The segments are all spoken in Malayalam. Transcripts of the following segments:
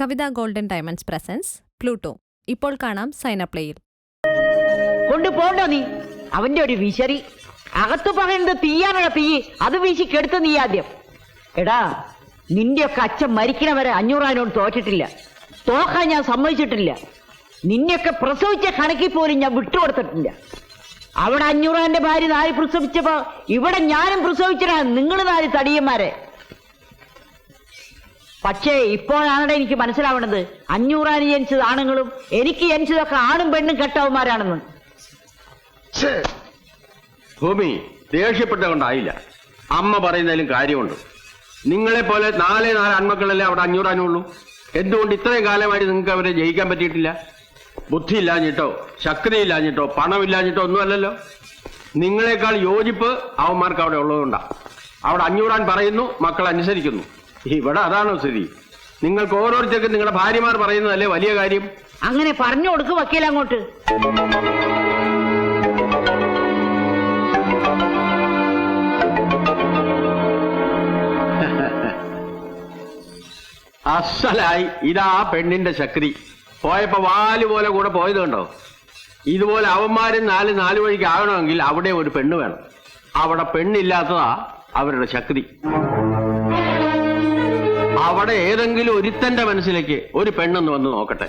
കവിത ഗോൾഡൻ ഡയമണ്ട്സ് പ്രസൻസ് പ്ലൂട്ടോ. ഇപ്പോൾ കാണാം സൈനപ്ലേയിൽ. കൊണ്ടുപോണ്ടോ നീ? അവന്റെ ഒരു വിശറി. അകത്ത് പറയുന്നത് തീയാണോ തീ? അത് വീശി കെടുത്ത നീ ആദ്യം. എടാ, നിന്റെയൊക്കെ അച്ഛൻ മരിക്കണവരെ 500 തോറ്റിട്ടില്ല. തോക്കാൻ ഞാൻ സമ്മതിച്ചിട്ടില്ല. നിന്നെയൊക്കെ പ്രസവിച്ച കണക്കിൽ പോലും ഞാൻ വിട്ടുകൊടുത്തിട്ടില്ല. അവിടെ 500 ഭാര്യ 4 പ്രസവിച്ചപ്പോ ഇവിടെ ഞാനും പ്രസവിച്ചടാ. നിങ്ങൾ 4 തടിയന്മാരെ. പക്ഷേ ഇപ്പോഴാണ് എനിക്ക് മനസ്സിലാവണത് 500 ജനിച്ചത് ആണുങ്ങളും എനിക്ക് ജനിച്ചതൊക്കെ ആണും പെണ്ണും കെട്ടവന്മാരാണെന്ന്. ഭൂമി ദേഷ്യപ്പെട്ട കൊണ്ടായില്ല. അമ്മ പറയുന്നതിലും കാര്യമുണ്ട്. നിങ്ങളെ പോലെ 4 ആൺമക്കളല്ലേ അവിടെ 500 ഉള്ളൂ. എന്തുകൊണ്ട് ഇത്രയും കാലമായിട്ട് നിങ്ങൾക്ക് അവരെ ജയിക്കാൻ പറ്റിയിട്ടില്ല? ബുദ്ധി ഇല്ലാഞ്ഞിട്ടോ ശക്തി ഇല്ലാഞ്ഞിട്ടോ പണമില്ലാഞ്ഞിട്ടോ ഒന്നുമല്ലല്ലോ. നിങ്ങളെക്കാൾ യോജിപ്പ് അവന്മാർക്ക് അവിടെ ഉള്ളതുകൊണ്ടാ. അവിടെ 500 പറയുന്നു, മക്കൾ അനുസരിക്കുന്നു. ഇവിടെ അതാണോ സ്ഥിതി? നിങ്ങൾക്ക് ഓരോരുത്തർക്കും നിങ്ങളുടെ ഭാര്യമാർ പറയുന്നതല്ലേ വലിയ കാര്യം. അങ്ങനെ പറഞ്ഞു കൊടുക്ക് വക്കീൽ അങ്ങോട്ട്. അസലായി ഇതാ പെണ്ണിന്റെ ശക്തി. പോയപ്പോ വാല് പോലെ കൂടെ പോയത് കണ്ടോ? ഇതുപോലെ അവന്മാരും 4 വഴിക്ക് ആകണമെങ്കിൽ അവിടെ ഒരു പെണ്ണ് വേണം. അവിടെ പെണ്ണില്ലാത്തതാ അവരുടെ ശക്തി. അവിടെ ഏതെങ്കിലും ഒരുത്തന്റെ മനസ്സിലേക്ക് ഒരു പെണ്ണെന്ന് വന്ന് നോക്കട്ടെ.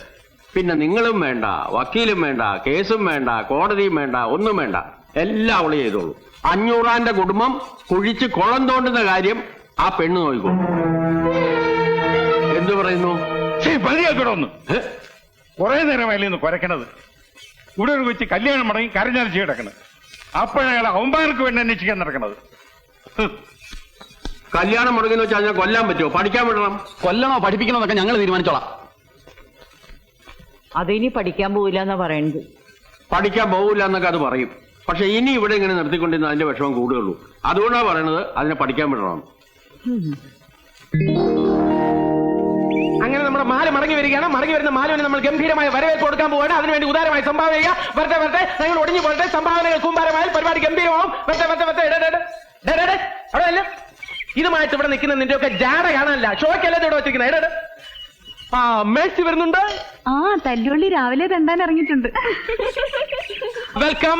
പിന്നെ നിങ്ങളും വേണ്ട, വക്കീലും വേണ്ട, കേസും വേണ്ട, കോടതിയും വേണ്ട, ഒന്നും വേണ്ട. എല്ലാം അവള് ചെയ്തോളൂ. 500 കുടുംബം കുഴിച്ച് കുളം തോണ്ടുന്ന കാര്യം ആ പെണ്ണ് നോക്കിക്കോളൂ. എന്തു പറയുന്നു? പതിയാക്കണമെന്ന് കുറെ നേരമായില്ലെന്ന് കുരക്കണത്. ഇവിടെ ഒരു കൊച്ചി കല്യാണം മടങ്ങി കരഞ്ഞരച്ച് കിടക്കണത്. അപ്പോഴയാൾ അവന്മാർക്ക് വേണ്ടി അന്വേഷിക്കാൻ നടക്കണത്. കല്യാണം മുടങ്ങുന്ന വെച്ചാൽ ഞാൻ കൊല്ലാൻ പറ്റുമോ? പഠിക്കാൻ വിടണം. കൊല്ലണോ പഠിപ്പിക്കണോ എന്നൊക്കെ ഞങ്ങൾ തീരുമാനിച്ചോളാം. അതിനി പഠിക്കാൻ പോവില്ല എന്നാ പറയുന്നത്. പഠിക്കാൻ പോകില്ല എന്നൊക്കെ അത് പറയും. പക്ഷെ ഇനി ഇവിടെ ഇങ്ങനെ നിർത്തിക്കൊണ്ടിരുന്ന അതിന്റെ വിഷമം കൂടുകയുള്ളൂ. അതുകൊണ്ടാണ് പറയണത് അതിനെ പഠിക്കാൻ വിടണം. അങ്ങനെ നമ്മുടെ മാല മടങ്ങി വരികയാണ്. മടങ്ങി വരുന്ന മാലുവിന് നമ്മൾ ഗംഭീരമായ വരവേൽപ്പ് കൊടുക്കാൻ പോവുകയാണ്. അതിനുവേണ്ടി ഉദാരമായി സംഭാവന ചെയ്യുക. വരട്ടെ ഞങ്ങൾ ഒടിഞ്ഞു പോകട്ടെ. സംഭാവനകൾ കൂമ്പാരമായാൽ പരിപാടി ഗംഭീരമാവും. വരട്ടെ അവിടെ അല്ല. ഇതുമായിട്ട് ഇവിടെ നിൽക്കുന്ന നിന്റെ ഒക്കെ ജാട കാണാനല്ല, ഷോയ്ക്കല്ലേ ഇവിടെ വെച്ചിരിക്കുന്നത്. ആ മേഴ്സി വരുന്നുണ്ട്. ആ തല്ലുള്ളി രാവിലെ തെണ്ടാൻ ഇറങ്ങിയിട്ടുണ്ട്. വെൽക്കം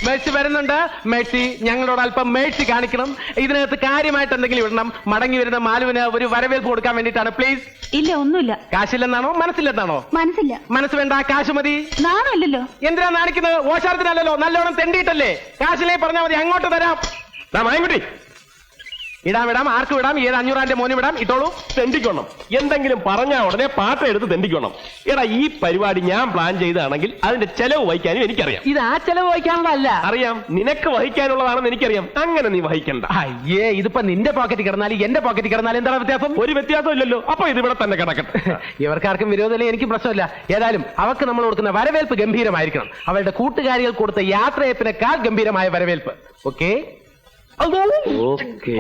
മേഴ്സി വരുന്നുണ്ട്. മേഴ്സി ഞങ്ങളോട് അല്പം മേഴ്സി കാണിക്കണം. ഇതിനകത്ത് കാര്യമായിട്ട് എന്തെങ്കിലും ഇടണം. മടങ്ങി വരുന്ന മാലുവിന് ഒരു വരവേൽപ്പ് കൊടുക്കാൻ വേണ്ടിയിട്ടാണ്. പ്ലീസ്. ഇല്ല ഒന്നുമില്ല. കാശില്ലെന്നാണോ മനസ്സില്ലെന്നാണോ? മനസ്സില്ല. മനസ്സ് വേണ്ട, കാശ് മതി. നാണല്ലോ. എന്തിനാ നാണിക്കുന്നത്? ഓശാരത്തിനല്ലോ, നല്ലോണം തെണ്ടിയിട്ടല്ലേ. കാശിലേ പറഞ്ഞാൽ മതി, അങ്ങോട്ട് തരാം. മായൻകുട്ടി ഇടാം, ആർക്ക് വിടാം? ഏത് 500 മോന് വിടാം? ഇട്ടോളൂ. തെണ്ടിക്കണം. എന്തെങ്കിലും പറഞ്ഞാൽ ഉടനെ പാട്ട എടുത്ത് തെണ്ടിക്കണം. എടാ, ഈ പരിപാടി ഞാൻ പ്ലാൻ ചെയ്താണെങ്കിൽ അതിന്റെ ചെലവ് വഹിക്കാനും എനിക്കറിയാം. ഇത് ആ ചെലവ് വഹിക്കാനുള്ളതല്ല. അറിയാം, നിനക്ക് വഹിക്കാനുള്ളതാണെന്ന് എനിക്കറിയാം. അങ്ങനെ നീ വഹിക്കണ്ട. അയ്യേ, ഇതിപ്പോ നിന്റെ പോക്കറ്റ് കിടന്നാലും എന്റെ പോക്കറ്റ് കിടന്നാലും എന്താണ് വ്യത്യാസം? ഒരു വ്യത്യാസം ഇല്ലല്ലോ. അപ്പൊ ഇത് ഇവിടെ തന്നെ കിടക്കട്ടെ. ഇവർക്കാർക്കും വിരോധമില്ല, എനിക്ക് പ്രശ്നമില്ല. ഏതായാലും അവർക്ക് നമ്മൾ കൊടുക്കുന്ന വരവേൽപ്പ് ഗംഭീരമായിരിക്കണം. അവളുടെ കൂട്ടുകാരികൾ കൊടുത്ത യാത്രയപ്പിനേക്കാൾ ഗംഭീരമായ വരവേൽപ്പ്. Okay okay.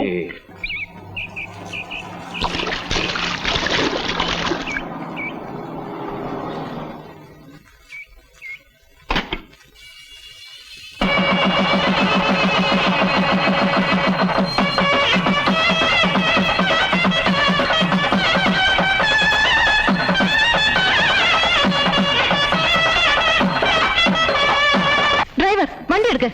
ഡ്രൈവർ വണ്ടി എടുക്ക.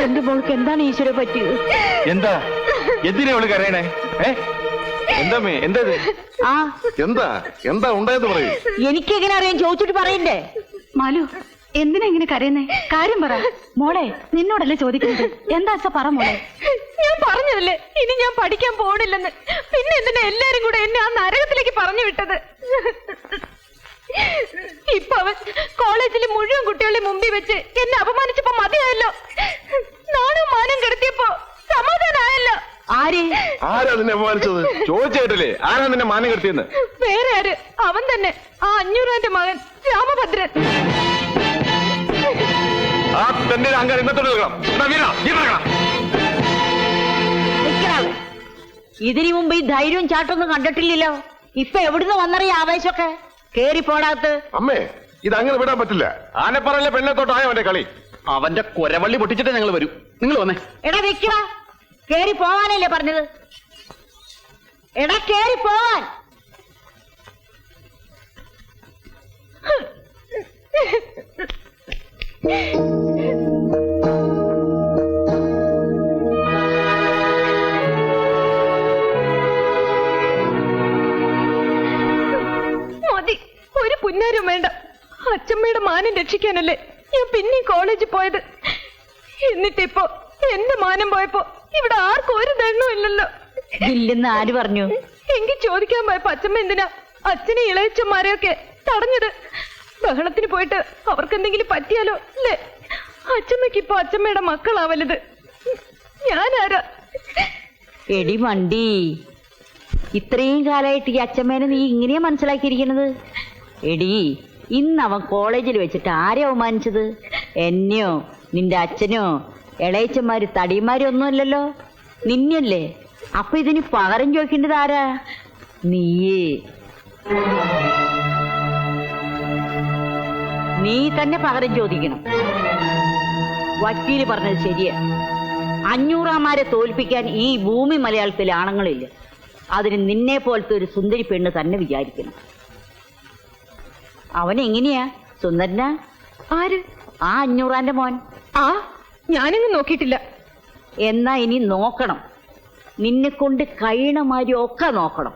എന്റെ മോൾക്ക് എന്താണ് ഈശ്വര പറ്റിയത്? എന്താ എന്തിനാ അവള് കരയണേ? എന്താമേ എന്താ എന്താ ഉണ്ടായെന്ന് പറയൂ. എനിക്കെങ്ങനെ അറിയാൻ? ചോദിച്ചിട്ട് പറയണ്ടേ? മാലു എന്തിനാ ഇങ്ങനെ കരയുന്നേ? കാര്യം പറ മോളെ. നിന്നോടല്ലേ ചോദിക്കുന്നത്. എന്താ പറ മോളെ. ഞാൻ പറഞ്ഞതല്ലേ ഇനി ഞാൻ പഠിക്കാൻ പോണില്ലെന്ന്. പിന്നെ എന്തിനാ എല്ലാരും കൂടെ എന്നെ ആ നരകത്തിലേക്ക് പറഞ്ഞു വിട്ടത്? ഇപ്പൊ അവൻ കോളേജിലെ മുഴുവൻ കുട്ടികളുടെ മുമ്പിൽ വെച്ച് എന്നെ അപമാനിച്ചപ്പോ മതിയായല്ലോ. നാണും മാനം കെടുത്തിയപ്പോ സമാധാനമായല്ലോ. ആരാ നിന്നെ അപമാനിച്ചത്? ചോദിച്ചേട്ടല്ലേ ആരാ നിന്നെ മാനം കെടുത്തിയെന്ന്? വേറെ ആര്? അവൻ തന്നെ, ആ 500 മകൻ രാമഭദ്രൻ. ആ തന്നെ അങ്കാർ ഇന്നത്തോട് ഇതിനു മുമ്പ് ഈ ധൈര്യവും ചാട്ടൊന്നും കണ്ടിട്ടില്ലല്ലോ. ഇപ്പൊ എവിടുന്ന് വന്നറിയ ആവേശമൊക്കെ? കേറി പോടാത്ത്. അമ്മേ ഇത് അങ്ങനെ വിടാൻ പറ്റില്ല. ആനപ്പറയിലെ പെണ്ണത്തോട്ടായോ അവന്റെ കളി? അവന്റെ കൊരവള്ളി പൊട്ടിച്ചിട്ടേ ഞങ്ങൾ വരൂ. നിങ്ങൾ വന്നേ. എടാ നിക്കടാ, കേറി പോവാനല്ലേ പറഞ്ഞത്? എടാ കേറി പോവാൻ. മതി, ഒരു പുന്നാരും വേണ്ട. അച്ഛമ്മയുടെ മാനം രക്ഷിക്കാനല്ലേ ഞാൻ പിന്നെ കോളേജിൽ പോയത്. എന്നിട്ടിപ്പോ എന്റെ മാനം പോയപ്പോ ഇവിടെ ആർക്കും ഒരു ദണ്ണവും ഇല്ലല്ലോ. ഇല്ലെന്ന് ആര് പറഞ്ഞു? എങ്കിൽ ചോദിക്കാൻ പോയപ്പോ അച്ഛമ്മ എന്തിനാ അച്ഛനെ ഇളയച്ചന്മാരെയൊക്കെ തടഞ്ഞത്? ബഹളത്തിന് പോയിട്ട് അവർക്ക് എന്തെങ്കിലും പറ്റിയാലോ അല്ലേ? അച്ഛമ്മക്ക് ഇപ്പൊ അച്ഛമ്മയുടെ മക്കളാ വലുത്. ഞാനാരാ? എടി മണ്ടി, ഇത്രയും കാലമായിട്ട് ഈ അച്ഛമ്മേനെ നീ ഇങ്ങനെയാ മനസ്സിലാക്കിയിരിക്കണത്? എടി, ഇന്ന് അവൻ കോളേജിൽ വെച്ചിട്ട് ആരെ അവമാനിച്ചത്? എന്നെയോ നിന്റെ അച്ഛനോ ഇളയച്ചന്മാര് തടിയന്മാരും ഒന്നുമല്ലല്ലോ, നിന്നല്ലേ. അപ്പൊ ഇതിന് പകരം ചോദിക്കേണ്ടത് ആരാ? നീയേ. നീ തന്നെ പകരം ചോദിക്കണം. വക്കീല് പറഞ്ഞത് ശരിയാ. 500 തോൽപ്പിക്കാൻ ഈ ഭൂമി മലയാളത്തിൽ ആണുങ്ങളില്ല. അതിന് നിന്നെ പോലത്തെ ഒരു സുന്ദരി പെണ്ണ് തന്നെ വിചാരിക്കണം. അവനെങ്ങനെയാ? സുന്ദരനാ? ആര്? ആ 500 മോൻ. ആ, ഞാനിന്ന് നോക്കിയിട്ടില്ല. എന്നാ ഇനി നോക്കണം. നിന്നെ കൊണ്ട് കഴിയണമാതിരി ഒക്കെ നോക്കണം.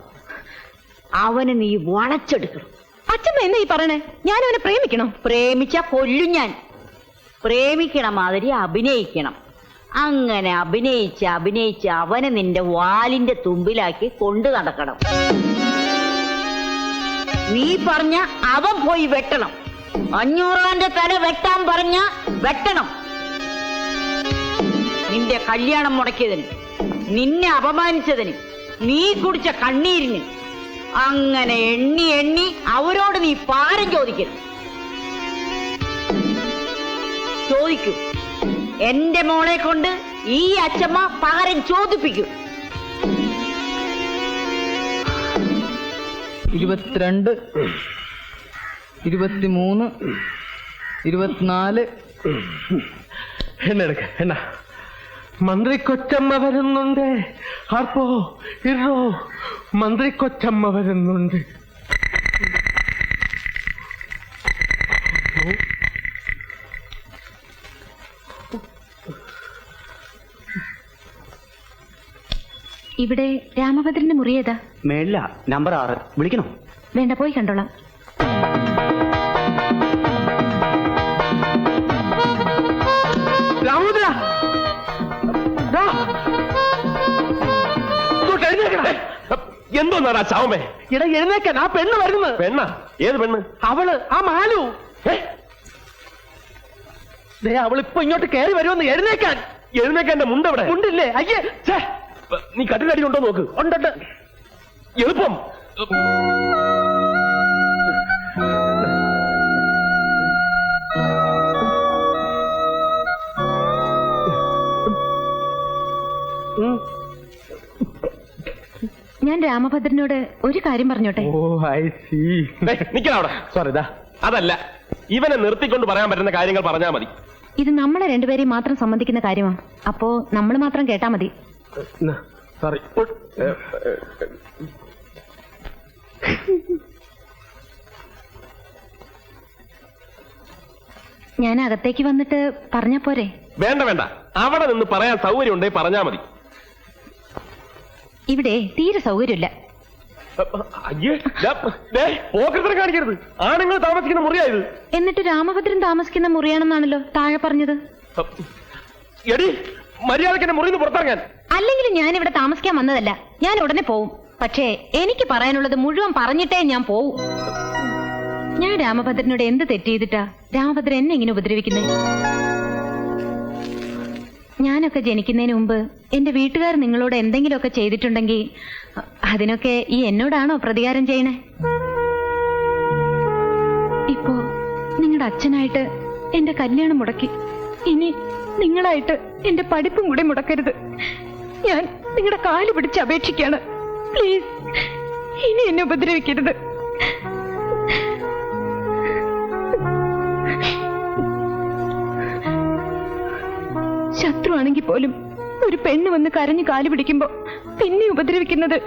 അവന് നീ വളച്ചെടുക്കണം. അച്ഛമ്മ എന്നാ ഈ പറയണേ? ഞാൻ അവനെ പ്രേമിക്കണോ? പ്രേമിച്ച കൊല്ലും ഞാൻ. പ്രേമിക്കണ മാതിരി അഭിനയിക്കണം. അങ്ങനെ അഭിനയിച്ച് അവനെ നിന്റെ വാലിന്റെ തുമ്പിലാക്കി കൊണ്ടു നടക്കണം. നീ പറഞ്ഞ അവൻ പോയി വെട്ടണം. 500 തല വെട്ടാൻ പറഞ്ഞ വെട്ടണം. നിന്റെ കല്യാണം മുടക്കിയതിന്, നിന്നെ അപമാനിച്ചതിന്, നീ കുടിച്ച കണ്ണീരിന്, അങ്ങനെ എണ്ണി എണ്ണി അവരോട് നീ പാരം ചോദിക്കണം. ചോദിക്കൂ. എന്റെ മോളെ കൊണ്ട് ഈ അച്ഛമ്മ പകരം ചോദിപ്പിക്കും. 22, 23, 24. എന്നെടുക്ക എന്നാ മന്ത്രി കൊച്ചമ്മ വരുന്നുണ്ട്. ആർപ്പോ ഇറോ, മന്ത്രി കൊച്ചമ്മ വരുന്നുണ്ട്. ഇവിടെ രാമഭദ്രന്റെ മുറി ഏതാ? മേളില നമ്പർ 6. വിളിക്കണോ? വേണ്ട, പോയി കണ്ടോളാം. രാമഭദ്ര, എന്തോന്നാടാ ചാവമേ? ഇട എഴുന്നേക്കാൻ. ആ പെണ്ണ് വരുന്നത്. പെണ്ണ? ഏത് പെണ്ണ്? അവള്, ആ മാലു. അവളിപ്പോ ഇങ്ങോട്ട് കയറി വരുമെന്ന്. എഴുന്നേക്കാൻ. എഴുന്നേക്കാൻ എന്റെ മുണ്ടവിടെ? മുണ്ടില്ലേ? അയ്യേ, നീ കട്ടിലടി ഉണ്ടോ നോക്ക്. ഉണ്ട്. എളുപ്പം. ഞാൻ രാമഭദ്രനോട് ഒരു കാര്യം പറഞ്ഞോട്ടെ? ഓ, ഐ സീ. നിക്കണവിടെ. സോറി, അതല്ല, ഇവനെ നിർത്തിക്കൊണ്ട് പറയാൻ പറ്റുന്ന കാര്യങ്ങൾ പറഞ്ഞാൽ മതി. ഇത് നമ്മളെ രണ്ടുപേരെയും മാത്രം സംബന്ധിക്കുന്ന കാര്യമാണ്. അപ്പോ നമ്മൾ മാത്രം കേട്ടാ മതി. സോറി. ഞാൻ അകത്തേക്ക് വന്നിട്ട് പറഞ്ഞാ പോരെ? വേണ്ട വേണ്ട, അവിടെ നിന്ന് പറയാൻ സൗകര്യം ഉണ്ടേ പറഞ്ഞാ മതി. ഇവിടെ തീരെ സൗകര്യമില്ല. അയ്യേ, പോക്കറ്റിനെ കാണിക്കരുത്. ആണുങ്ങൾ താമസിക്കുന്ന മുറിയായത്. എന്നിട്ട് രാമഭദ്രൻ താമസിക്കുന്ന മുറിയാണെന്നാണല്ലോ താഴെ പറഞ്ഞത്. എടി, മര്യാദക്ക് എന്നെ മുറിന്ന് പുറത്തിറങ്ങാൻ. അല്ലെങ്കിൽ ഞാൻ ഇവിടെ താമസിക്കാൻ വന്നതല്ല. ഞാൻ ഉടനെ പോവും. പക്ഷേ എനിക്ക് പറയാനുള്ളത് മുഴുവൻ പറഞ്ഞിട്ടേ ഞാൻ പോവും. ഞാൻ രാമഭദ്രനോട് എന്ത് തെറ്റ് ചെയ്തിട്ടാ രാമഭദ്രൻ എന്നെ ഇങ്ങനെ ഉപദ്രവിക്കുന്നേ? ഞാനൊക്കെ ജനിക്കുന്നതിന് മുമ്പ് എന്റെ വീട്ടുകാർ നിങ്ങളോട് എന്തെങ്കിലുമൊക്കെ ചെയ്തിട്ടുണ്ടെങ്കിൽ അതിനൊക്കെ ഈ എന്നോടാണോ പ്രതികാരം ചെയ്യണേ? ഇപ്പോ നിങ്ങളുടെ അച്ഛനായിട്ട് എന്റെ കല്യാണം മുടക്കി. ഇനി നിങ്ങളായിട്ട് എന്റെ പഠിപ്പും കൂടെ മുടക്കരുത്. ഞാൻ നിങ്ങളുടെ കാല് പിടിച്ച് അപേക്ഷിക്കാണ്. പ്ലീസ്, ഇനി എന്നെ ഉപദ്രവിക്കരുത്. ശത്രുവാണെങ്കിൽ പോലും ഒരു പെണ്ണ് വന്ന് കരഞ്ഞു കാല് പിടിക്കുമ്പോ പിന്നെ ഉപദ്രവിക്കുന്നത്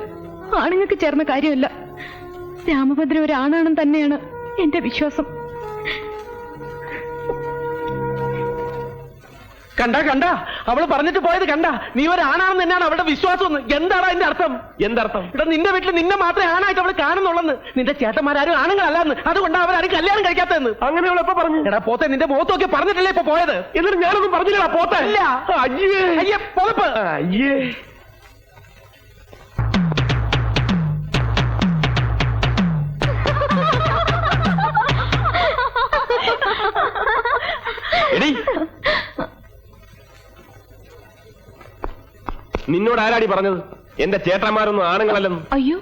ആണുങ്ങൾക്ക് ചേർന്ന കാര്യമല്ല. രാമഭദ്രൻ ഒരാണാണെന്ന് തന്നെയാണ് എന്റെ വിശ്വാസം. കണ്ട അവള് പറഞ്ഞിട്ട് പോയത് കണ്ട, നീ ഒരാണാണെന്ന് തന്നെയാണ് അവളുടെ വിശ്വാസം. എന്താണ് അതിന്റെ അർത്ഥം? എന്തർത്ഥം? ഇവിടെ നിന്റെ വീട്ടിൽ നിന്നെ മാത്രമേ ആണായിട്ട് അവള് കാണുന്നുള്ളെന്ന്. നിന്റെ ചേട്ടന്മാരും ആണുങ്ങളല്ലെന്ന്, അതുകൊണ്ടാണ് അവരാരും കല്യാണം കഴിക്കാത്തതെന്ന്. അങ്ങനെ അവൾ എപ്പോ പറഞ്ഞു? എടാ പോത്തെ, നിന്റെ മുഖത്തൊക്കെ പറഞ്ഞിട്ടല്ലേ ഇപ്പൊ പോയത്? എന്നിട്ട് ഞാനൊന്നും പറഞ്ഞില്ല പോത്തെ. ഇല്ല. അയ്യേ അയ്യേ പൊതപ്പ്. അയ്യേ. എടീ, നിന്നോട് ആരാടി പറഞ്ഞത് എന്റെ ചേട്ടന്മാരൊന്നും ആണുങ്ങളല്ലെന്ന്? അയ്യോ,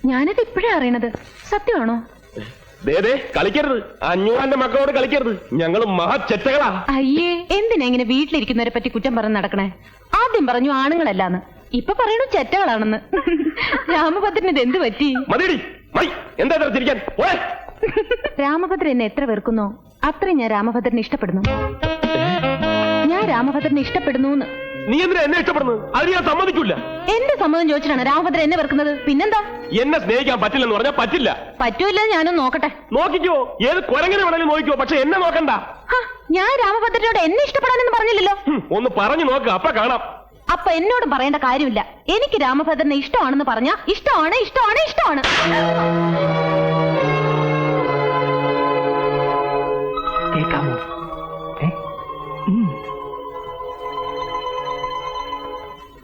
ഞാനത് ഇപ്പോഴേ അറിയണത്. സത്യമാണോ? ദേ കളിക്കരുത്, 500 മക്കളോട് കളിക്കരുത്. ഞങ്ങൾ മഹാചെറ്റകളാ. അയ്യേ, എന്തിനാ ഇങ്ങനെ വീട്ടിലിരിക്കുന്നവരെ പറ്റി കുറ്റം പറഞ്ഞ് നടക്കണേ? ആദ്യം പറഞ്ഞു ആണുങ്ങളല്ലാന്ന്, ഇപ്പൊ പറയണു ചെറ്റകളാണെന്ന്. രാമഭദ്രന് ഇത് എന്ത് പറ്റി? മതിയടി, മതി. എന്താ ചിരിക്കാൻ? പോയെ. രാമഭദ്രൻ എന്നെ എത്ര വെറുക്കുന്നോ അത്രയും ഞാൻ രാമഭദ്രനെ ഇഷ്ടപ്പെടുന്നു. ഞാൻ രാമഭദ്രനെ ഇഷ്ടപ്പെടുന്നു. നീ എന്തിനാ എന്നെ ഇഷ്ടപ്പെടുന്നത്? അത് ഞാൻ സമ്മതിക്കില്ല. എന്റെ സമ്മതം ചോദിച്ചിട്ടാണ് രാമഭദ്രൻ എന്നെ വെറുക്കുന്നത്. പിന്നെന്താ? എന്നെ സ്നേഹിക്കാൻ പറ്റില്ലെന്ന് പറഞ്ഞാൽ പറ്റില്ല. പറ്റൂല്ല, ഞാനൊന്ന് നോക്കട്ടെ. നോക്കിക്കോ, ഏത് കുരങ്ങനെ വേണമെങ്കിലും നോക്കിക്കോ, പക്ഷെ എന്നെ നോക്കണ്ട. ഞാൻ രാമഭദ്രനോട് എന്നെ ഇഷ്ടപ്പെടാനെന്ന് പറഞ്ഞില്ലല്ലോ. ഒന്ന് പറഞ്ഞു നോക്ക്, അപ്പൊ കാണാം. അപ്പൊ എന്നോടും പറയേണ്ട കാര്യമില്ല. എനിക്ക് രാമഭദ്രനെ ഇഷ്ടമാണെന്ന് പറഞ്ഞാ ഇഷ്ടമാണ്, ഇഷ്ടമാണ്, ഇഷ്ടമാണ്. കേൾക്കാമോ?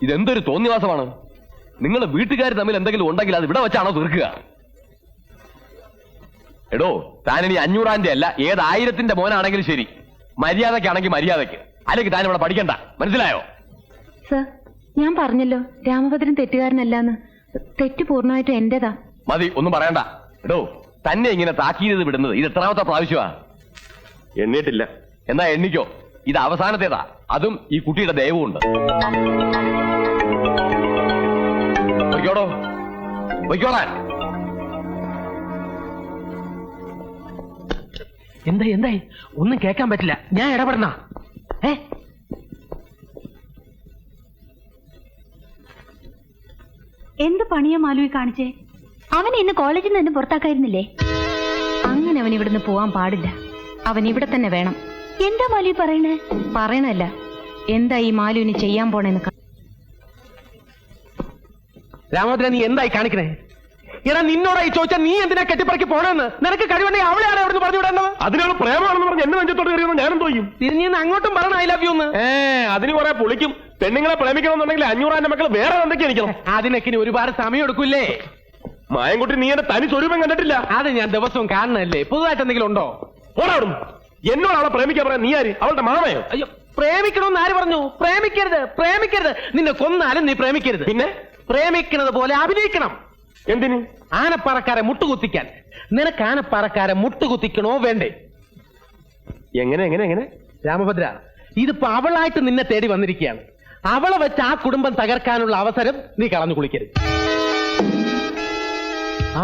ഇതെന്തൊരു തോന്നിവാസമാണ്. നിങ്ങൾ വീട്ടുകാർ തമ്മിൽ എന്തെങ്കിലും ഉണ്ടെങ്കിൽ അത് ഇവിടെ വെച്ചാണോ തീർക്കുക? എടോ, താനിനി 500 അല്ല, ഏത് 1000 മോനാണെങ്കിലും ശരി, മര്യാദക്കാണെങ്കിൽ മര്യാദക്ക്, അല്ലെങ്കിൽ താൻ ഇവിടെ പഠിക്കണ്ട. മനസ്സിലായോ? സർ, ഞാൻ പറഞ്ഞല്ലോ രാമഭദ്രൻ തെറ്റുകാരനല്ലാന്ന്. തെറ്റ് പൂർണ്ണമായിട്ടും എന്റേതാ. മതി, ഒന്നും പറയണ്ട. എടോ, തന്നെ ഇങ്ങനെ താക്കീത് വിടുന്നത് ഇത് എത്രാമത്തെ പ്രാവശ്യമാ? എണ്ണിട്ടില്ല. എന്നാ എണ്ണിക്കോ, ഇത് അവസാനത്തേതാ. അതും ഈ കുട്ടിയുടെ ദയവുമുണ്ട്. പൊയ്ക്കോടോ, പൊയ്ക്കോളാൻ. എന്തായി? ഒന്നും കേൾക്കാൻ പറ്റില്ല. ഞാൻ ഇടപെടണ? എന്ത് പണിയാ മാലുവി കാണിച്ചേ? അവനെ ഇന്ന് കോളേജിൽ നിന്ന് പുറത്താക്കായിരുന്നില്ലേ? അങ്ങനെ അവൻ ഇവിടുന്ന് പോവാൻ പാടില്ല. അവൻ ഇവിടെ തന്നെ വേണം. എന്താ മാലുവി പറയണേ? പറയണല്ല, എന്താ ഈ മാലുവിന് ചെയ്യാൻ പോണെന്ന്. രാമഭദ്രൻ, നീ എന്തായി കാണിക്കണേ? എടാ, നിന്നോടായി ചോദിച്ചാൽ നീ എന്തിനാ കെട്ടിപ്പറക്കി പോണെന്ന്? നിനക്ക് കഴിവുണ്ടെങ്കിൽ അവളെയാണ് അവിടെ പറഞ്ഞു വിടേണ്ടത്. അതിനാണ് പ്രേമാണെന്ന് പറഞ്ഞ് എന്നെ നെഞ്ചത്തോട് കയറിയെന്ന് ഞാനും തോന്നും. തിരിഞ്ഞ് അങ്ങോട്ടും പറയണം ഐ ലവ് യു എന്ന്. അതിന് കുറെ പൊളിക്കും. പെണ്ണുങ്ങളെ പ്രേമിക്കണമെന്നുണ്ടെങ്കിൽ 500 മക്കൾ വേറെ എന്തൊക്കെ ഇരിക്കണം. അതിനൊക്കെ ഇനി ഒരുപാട് സമയം എടുക്കൂല്ലേ? മായൻകുട്ടി, നീ എന്റെ തനി സ്വരൂപം കണ്ടിട്ടില്ല. അത് ഞാൻ ദിവസവും കാണണല്ലേ. പുതുതായിട്ട് എന്തെങ്കിലും ഉണ്ടോ? പോരാടും. എന്നോട് അവളെ പ്രേമിക്കാൻ പറയാൻ നീ ആര്? അവളുടെ മാമയോ? അയ്യോ, പ്രേമിക്കണമെന്ന് ആര് പറഞ്ഞു? പ്രേമിക്കരുത്. നിന്നെ കൊന്നാലും നീ പ്രേമിക്കരുത്. പിന്നെ പ്രേമിക്കുന്നത് പോലെ അഭിനയിക്കണം. എന്തിന്? ആനപ്പാറക്കാരെ മുട്ടുകുത്തിക്കാൻ. നിനക്ക് ആനപ്പാറക്കാരെ മുട്ടുകുത്തിക്കണോ വേണ്ടേ? എങ്ങനെ? രാമഭദ്ര, ഇതിപ്പോ അവളായിട്ട് നിന്നെ തേടി വന്നിരിക്കുകയാണ്. അവളെ വെച്ച് ആ കുടുംബം തകർക്കാനുള്ള അവസരം നീ കളഞ്ഞു കുളിക്കരുത്.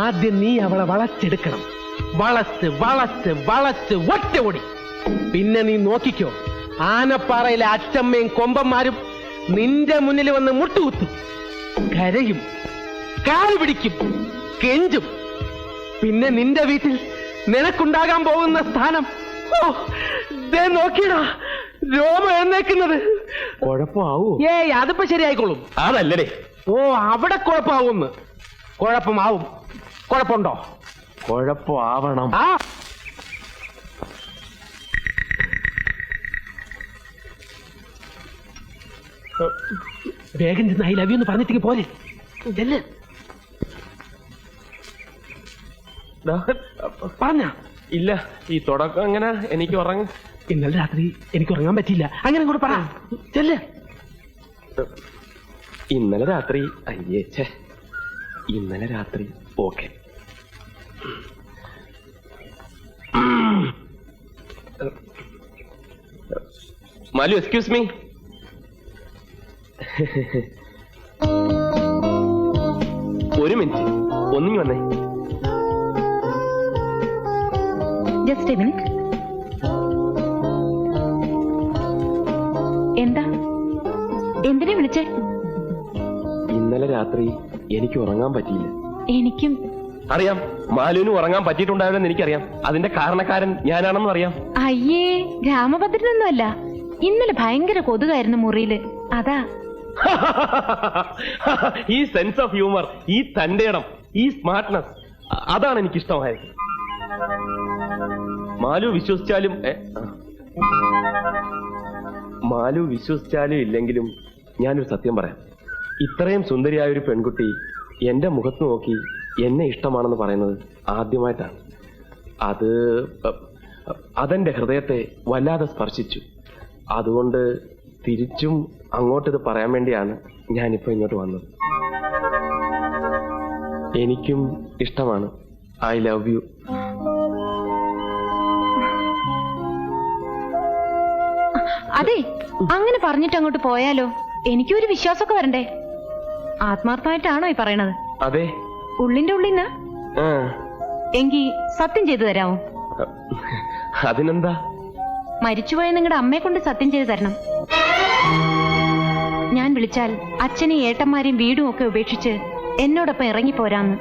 ആദ്യം നീ അവളെ വളച്ചെടുക്കണം. വളച്ച് ഒറ്റ ഓടി. പിന്നെ നീ നോക്കിക്കോ, ആനപ്പാറയിലെ അച്ചമ്മയും കൊമ്പന്മാരും നിന്റെ മുന്നിൽ വന്ന് മുട്ടുകുത്തും, കരയും, കാല് പിടിക്കും, കെഞ്ചും. പിന്നെ നിന്റെ വീട്ടിൽ നിനക്കുണ്ടാകാൻ പോകുന്ന സ്ഥാനം, ദേ നോക്കിയടാ, രോമം എഴുന്നേക്കുന്നത്. കുഴപ്പമാവൂ? ഏയ്, അതിപ്പോ ശരിയായിക്കോളും. അതല്ലേ. അവിടെ കുഴപ്പമാവുമെന്ന്. കുഴപ്പമാവും. കുഴപ്പമുണ്ടോ? കുഴപ്പമാവണം. വേഗം ചെന്ന് ഐ ലവ് യു എന്ന് പറഞ്ഞിട്ട് പോലെ. പറഞ്ഞ ഇല്ല, ഈ തുടക്കം അങ്ങനെ എനിക്ക് ഉറങ്ങും. ഇന്നലെ രാത്രി എനിക്ക് ഉറങ്ങാൻ പറ്റിയില്ല. അങ്ങനെ കൂടെ പറ. ചെല്ല്. ഇന്നലെ രാത്രി അയ്യേച്ചേ, ഇന്നലെ രാത്രി ഓക്കെ. Malu, excuse me. ഒരു മിനിറ്റ്, ഒന്നിങ്ങി വന്നേ. Just A minute. എന്താ? എന്തിനാ വിളിച്ചേ? ഇന്നലെ രാത്രി എനിക്ക് ഉറങ്ങാൻ പറ്റിയില്ല. എനിക്കും അറിയാം, മാലുവിന് ഉറങ്ങാൻ പറ്റിയിട്ടുണ്ടാവില്ലെന്ന് എനിക്കറിയാം. അതിന്റെ കാരണക്കാരൻ ഞാനാണെന്നും അറിയാം. അയ്യേ, രാമഭദ്രനൊന്നുമല്ല. ഇന്നലെ ഭയങ്കര കൊതുകായിരുന്നു മുറിയില്, അതാ. ഈ സെൻസ് ഓഫ് ഹ്യൂമർ, ഈ തന്റെ ഇടം, ഈ സ്മാർട്ട്നെസ്, അതാണ് എനിക്ക് ഇഷ്ടമായത്. മാലു വിശ്വസിച്ചാലും ഇല്ലെങ്കിലും ഞാനൊരു സത്യം പറയാം. ഇത്രയും സുന്ദരിയായ ഒരു പെൺകുട്ടി എന്റെ മുഖത്ത് നോക്കി എന്നെ ഇഷ്ടമാണെന്ന് പറയുന്നത് ആദ്യമായിട്ടാണ്. അതെന്റെ ഹൃദയത്തെ വല്ലാതെ സ്പർശിച്ചു. അതുകൊണ്ട് തിരിച്ചും അങ്ങോട്ടിത് പറയാൻ വേണ്ടിയാണ് ഞാനിപ്പോ ഇങ്ങോട്ട് വന്നത്. എനിക്കും ഇഷ്ടമാണ്. I love you. അതെ, അങ്ങനെ പറഞ്ഞിട്ട് അങ്ങോട്ട് പോയാലോ? എനിക്കൊരു വിശ്വാസമൊക്കെ വരണ്ടേ. ആത്മാർത്ഥമായിട്ടാണോ ഈ പറയണത്? അതെ, ഉള്ളിന്റെ ഉള്ളിന്നാ. എങ്കി സത്യം ചെയ്തു തരാമോ? അതിനെന്താ? മരിച്ചുപോയ നിങ്ങളുടെ അമ്മയെ കൊണ്ട് സത്യം ചെയ്തു തരണം. ഞാൻ വിളിച്ചാൽ അച്ഛനെയും ഏട്ടന്മാരെയും വീടും ഒക്കെ ഉപേക്ഷിച്ച് എന്നോടൊപ്പം ഇറങ്ങിപ്പോരാന്ന്.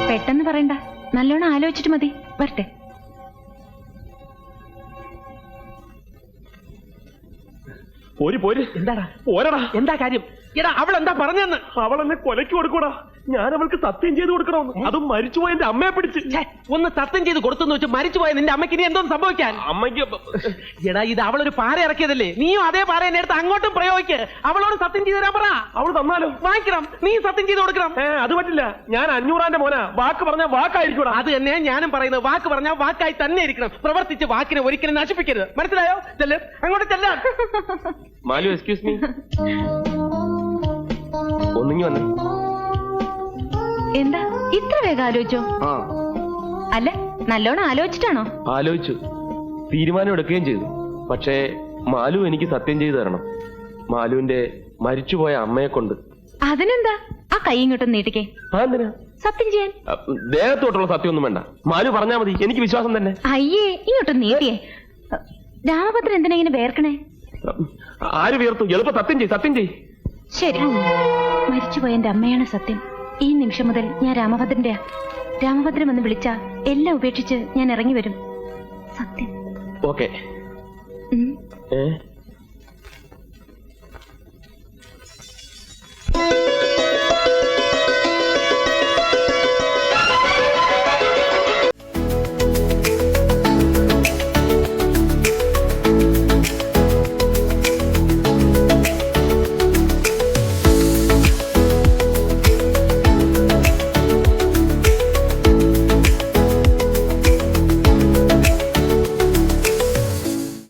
പെട്ടെന്ന് പറയണ്ട, നല്ലോണം ആലോചിച്ചിട്ട് മതി. വരട്ടെ. എന്താടാ? പോരടാ. എന്താ കാര്യം? എടാ, അവൾ എന്താ പറഞ്ഞെന്ന്? അവളെന്നെ കൊലയ്ക്ക് കൊടുക്കൂടാ. ഞാൻ അവൾക്ക് സത്യം ചെയ്ത് കൊടുക്കണമെന്ന്. അതും മരിച്ചുപോയ എന്റെ അമ്മയെ പിടിച്ച്. ഒന്ന് സത്യം ചെയ്ത് കൊടുത്തെന്ന് വെച്ച് മരിച്ചുപോയ നിന്റെ അമ്മയ്ക്ക് ഇനി എന്തോന്ന് സംഭവിക്കാൻ? അമ്മയ്ക്ക് എടാ, ഇത് അവളൊരു പാര ഇറക്കിയതല്ലേ? നീയും അതേ പാര എന്നെ എടുത്ത് അങ്ങോട്ടും പ്രയോഗിക്ക്. അവളോട് സത്യം ചെയ്ത് തരാൻ പറ. അവൾ തന്നാലോ? വാങ്ങിക്കണം. നീ സത്യം ചെയ്ത് കൊടുക്കണം. അത് പറ്റില്ല. ഞാൻ 500 മോനാ. വാക്ക് പറഞ്ഞാൽ വാക്കായിരിക്കും. അത് തന്നെ ഞാനും പറയുന്നത്. വാക്ക് പറഞ്ഞാൽ വാക്കായി തന്നെ ഇരിക്കണം. പ്രവർത്തിച്ച് വാക്കിനെ ഒരിക്കലും നശിപ്പിക്കരുത്. മനസ്സിലായോ? ചെല്ല്, അങ്ങോട്ട് ചെല്ലാൻ. Malu, excuse me. ഒന്നിങ്ങി വന്നേ. എന്താ ഇത്ര വേഗം ആലോചിച്ചോ? അല്ല, നല്ലോണം ആലോചിച്ചിട്ടാണോ? ആലോചിച്ചു, തീരുമാനം എടുക്കുകയും ചെയ്തു. പക്ഷേ മാലു എനിക്ക് സത്യം ചെയ്തു തരണം. മാലുവിന്റെ മരിച്ചുപോയ അമ്മയെ കൊണ്ട്. അതിനെന്താ? ആ കൈ ഇങ്ങോട്ടും നീട്ടിക്കേ. എന്തിനാ? സത്യം ചെയ്യാൻ. ദേഹത്തോട്ടുള്ള സത്യമൊന്നും വേണ്ട. മാലു പറഞ്ഞാൽ മതി, എനിക്ക് വിശ്വാസം തന്നെ. അയ്യേ, ഇങ്ങോട്ടും നീട്ടിയേ. രാമഭദ്രൻ എന്തിനാ ഇങ്ങനെ വേർക്കണേ? ആര് വീർത്തു? എളുപ്പം സത്യം ചെയ്. ശരി, മരിച്ചുപോയ എന്റെ അമ്മയാണ് സത്യം. ഈ നിമിഷം മുതൽ ഞാൻ രാമഭദ്രന്റെയാ. രാമഭദ്രൻ എന്ന് വിളിച്ച എല്ലാം ഉപേക്ഷിച്ച് ഞാൻ ഇറങ്ങി വരും. സത്യം. ഓക്കെ.